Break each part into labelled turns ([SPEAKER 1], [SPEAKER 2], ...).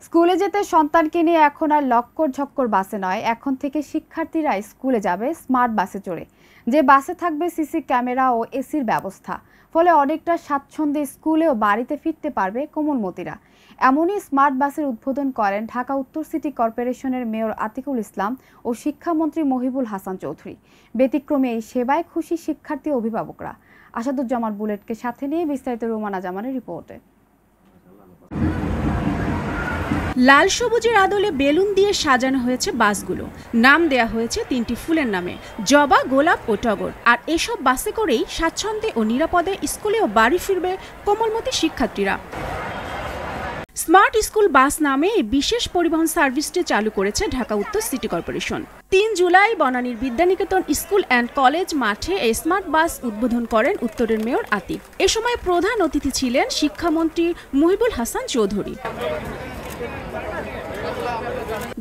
[SPEAKER 1] স্কুলে যেতে সন্তানকে নিয়ে এখন আর লক্কর ঝক্কর বাসে নয়, এখন থেকে শিক্ষার্থীরা স্কুলে যাবে স্মার্ট বাসে চড়ে, যে বাসে থাকবে সিসি ক্যামেরা ও এসির ব্যবস্থা। ফলে অনেকটা স্বাচ্ছন্দ্যে স্কুলে ও বাড়িতে ফিরতে পারবে কোমলমতিরা। এমনই স্মার্ট বাসের উদ্বোধন করেন ঢাকা উত্তর সিটি কর্পোরেশনের মেয়র আতিকুল ইসলাম ও শিক্ষামন্ত্রী মহিবুল হাসান চৌধুরী। ব্যতিক্রমে এই সেবায় খুশি শিক্ষার্থী অভিভাবকরা। আসাদুজ্জামান বুলেটকে সাথে নিয়ে বিস্তারিত রুমানা জামানের রিপোর্টে।
[SPEAKER 2] লাল সবুজের আদলে বেলুন দিয়ে সাজানো হয়েছে বাসগুলো। নাম দেয়া হয়েছে 3টি ফুলের নামে, জবা, গোলাপ ও টগর। আর এসব বাসে করেই স্বাচ্ছন্দ্যে ও নিরাপদে স্কুলে ও বাড়ি ফিরবে কোমলমতি শিক্ষার্থীরা। স্মার্ট স্কুল বাস নামে এই বিশেষ পরিবহন সার্ভিসটি চালু করেছে ঢাকা উত্তর সিটি কর্পোরেশন। 3 জুলাই বনানীর বিদ্যানিকেতন স্কুল অ্যান্ড কলেজ মাঠে এই স্মার্ট বাস উদ্বোধন করেন উত্তরের মেয়র আতিক। এ সময় প্রধান অতিথি ছিলেন শিক্ষামন্ত্রী মহিবুল হাসান চৌধুরী।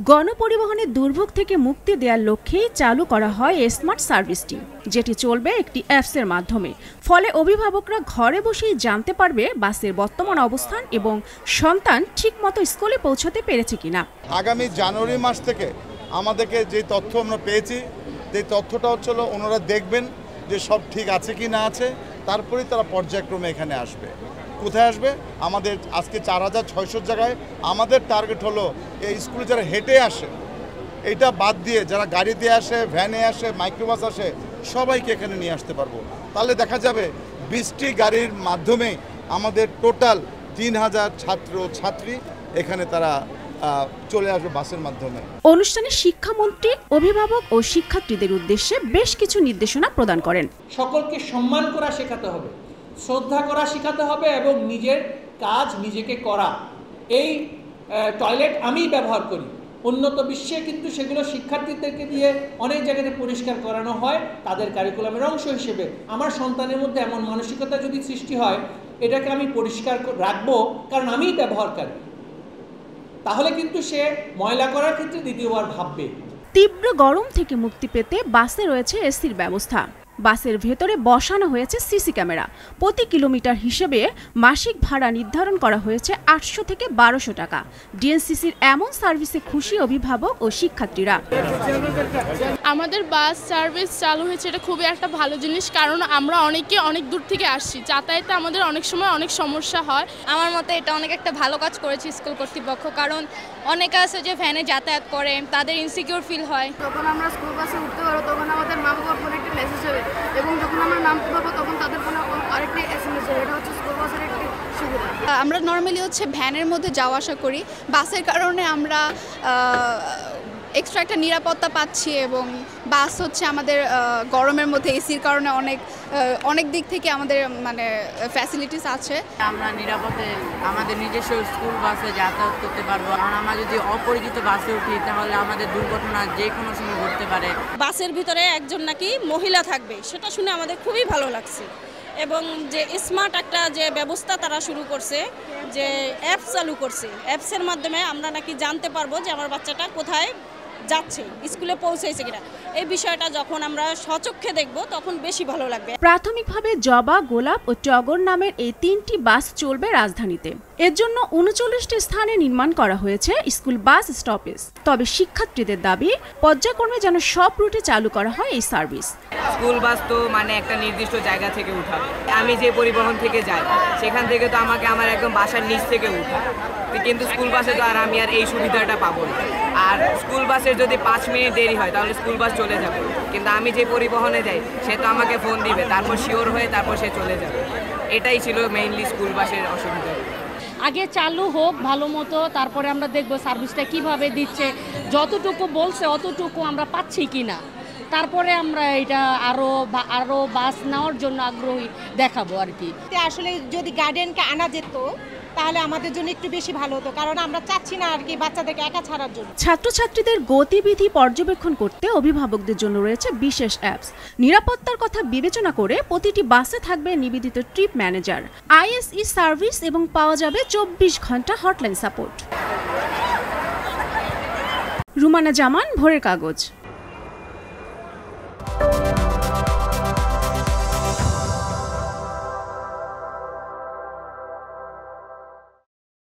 [SPEAKER 2] গণপরিবহনের দুর্ভোগ থেকে মুক্তি দেওয়ার লক্ষ্যেই চালু করা হয় এই স্মার্ট সার্ভিসটি, যেটি চলবে একটি অ্যাপসের মাধ্যমে। ফলে অভিভাবকরা ঘরে বসেই জানতে পারবে বাসের বর্তমান অবস্থান এবং সন্তান ঠিকমতো স্কুলে পৌঁছতে পেরেছে কিনা।
[SPEAKER 3] আগামী জানুয়ারি মাস থেকে আমাদেরকে যে তথ্য আমরা পেয়েছি, সেই তথ্যটা হচ্ছে ওনারা দেখবেন যে সব ঠিক আছে কি না আছে, তারপরেই তারা পর্যায়ক্রমে এখানে আসবে। কোথায় আসবে? আমাদের আজকে 4600 জায়গায় আমাদের টার্গেট হলো এই স্কুলে যারা হেঁটে আসে, এটা বাদ দিয়ে যারা গাড়িতে আসে, ভ্যানে আসে, মাইক্রোবাস আসে, সবাইকে এখানে নিয়ে আসতে পারবো। তাহলে দেখা যাবে 20টি গাড়ির মাধ্যমে আমাদের টোটাল 3000 ছাত্র ছাত্রী এখানে তারা চলে আসবে বাসের মাধ্যমে।
[SPEAKER 2] অনুষ্ঠানে শিক্ষামন্ত্রী অভিভাবক ও শিক্ষার্থীদের উদ্দেশ্যে বেশ কিছু নির্দেশনা প্রদান করেন।
[SPEAKER 4] সকলকে সম্মান করা শেখাতে হবে, শ্রদ্ধা করা শেখাতে হবে এবং নিজের কাজ নিজেকে করা। এই টয়লেট আমি ব্যবহার করি, উন্নত বিশ্বে কিন্তু সেগুলো শিক্ষার্থীদেরকে দিয়ে অনেক জায়গাতে পরিষ্কার করানো হয় তাদের কারিকুলামের অংশ হিসেবে। আমার সন্তানের মধ্যে এমন মানসিকতা যদি সৃষ্টি হয়, এটাকে আমি পরিষ্কার রাখবো কারণ আমিই ব্যবহারকারী, তাহলে কিন্তু সে ময়লা করার ক্ষেত্রে দ্বিতীয়বার ভাববে।
[SPEAKER 2] তীব্র গরম থেকে মুক্তি পেতে বাসে রয়েছে এসির ব্যবস্থা। বাসের ভেতরে বসানো হয়েছে সিসি ক্যামেরা। প্রতি কিলোমিটার হিসেবে মাসিক ভাড়া নির্ধারণ করা হয়েছে 800 থেকে 1200 টাকা। ডিএনসিসির এমন সার্ভিসে খুশি অভিভাবক ও শিক্ষার্থীরা।
[SPEAKER 5] আমাদের বাস সার্ভিস চালু হয়েছে, এটা খুবই একটা ভালো জিনিস, কারণ আমরা অনেক দূর থেকে আসছি, যাতায়াতে আমাদের অনেক সময় অনেক সমস্যা হয়।
[SPEAKER 6] আমার মতে এটা অনেক একটা ভালো কাজ করেছে স্কুল কর্তৃপক্ষ, কারণ অনেকে আছে যে ভ্যানে যাতায়াত করে, তাদের ইনসিকিউর ফিল হয়।
[SPEAKER 7] যখন আমরা স্কুল বাসে উঠতে পারবো তখন আমাদের মা বাবার ফোনে একটা মেসেজ হবে, এবং যখন আমরা নামতে পারবো তখন তাদের ফোনে আরেকটি এসএমএস হবে। এটা হচ্ছে স্কুল বাসের একটি সুবিধা।
[SPEAKER 6] আমরা নর্মালি ভ্যানের মধ্যে যাওয়া আসা করি, বাসের কারণে আমরা এক্সট্রা একটা নিরাপত্তা পাচ্ছি, এবং বাস আমাদের গরমের মধ্যে এসির কারণে অনেক দিক থেকে আমাদের ফ্যাসিলিটিস আছে।
[SPEAKER 8] আমরা নিরাপদে আমাদের নিজস্ব স্কুল বাসে যাতায়াত করতে পারবো। আর আমরা যদি অপরিচিত বাসে উঠি তাহলে আমাদের দুর্ঘটনা যে কোনো সময় ঘটতে পারে।
[SPEAKER 9] বাসের ভিতরে একজন নাকি মহিলা থাকবে, সেটা শুনে আমাদের খুবই ভালো লাগছে। এবং যে স্মার্ট একটা যে ব্যবস্থা তারা শুরু করছে, যে অ্যাপ চালু করছে, অ্যাপসের মাধ্যমে আমরা নাকি জানতে পারবো যে আমার বাচ্চাটা কোথায় যাচ্ছে, স্কুলে পৌঁছেছে কিনা। এই বিষয়টা যখন আমরা সচক্ষে দেখব তখন বেশি ভালো লাগবে।
[SPEAKER 2] প্রাথমিকভাবে জবা, গোলাপ ও টগর নামের এই 3টি বাস চলবে রাজধানীতে। এর জন্য 39টি স্থানে নির্মাণ করা হয়েছে স্কুল বাস স্টপেজ। তবে শিক্ষার্থীদের দাবি পর্যায়ক্রমে যেন সব রুটে চালু করা হয় এই সার্ভিস।
[SPEAKER 8] স্কুল বাস তো একটা নির্দিষ্ট জায়গা থেকে উঠাবে। আমি যে পরিবহন থেকে যাই সেখান থেকে তো আমাকে আমার একদম বাসার নিচ থেকে উঠায়, কিন্তু স্কুল বাসে তো আর আমি এই সুবিধাটা পাবো না। আর স্কুল বাসের যদি 5 মিনিট দেরি হয় তাহলে স্কুল বাস চলে যাবে, কিন্তু আমি যে পরিবহনে যাই সে তো আমাকে ফোন দিবে, তারপর শিওর হয়ে তারপর সে চলে যাবে। এটাই ছিল মেইনলি স্কুল বাসের অসুবিধা।
[SPEAKER 9] আগে চালু হোক ভালো মতো, তারপরে আমরা দেখব সার্ভিসটা কিভাবে দিচ্ছে, যতটুকু বলছে অতটুকু আমরা পাচ্ছি কিনা, তারপরে আমরা এটা আরো বাস নেওয়ার জন্য আগ্রহী দেখাবো আর কি।
[SPEAKER 10] আসলে যদি গার্ডিয়ানকে আনা যেত তাহলে আমাদের জন্য একটু বেশি ভালো হতো, কারণ আমরা চাচ্ছি না আর কি বাচ্চাদেরকে একা ছাড়ার জন্য।
[SPEAKER 2] ছাত্রছাত্রীদের গতিবিধি পর্যবেক্ষণ করতে অভিভাবকদের জন্য রয়েছে বিশেষ অ্যাপস। নিরাপত্তার কথা বিবেচনা করে প্রতিটি বাসে থাকবে নিবেদিত ট্রিপ ম্যানেজার, আইএসই সার্ভিস এবং পাওয়া যাবে 24 ঘন্টা হটলাইন সাপোর্ট। রুমানা জামান, ভোরের কাগজ।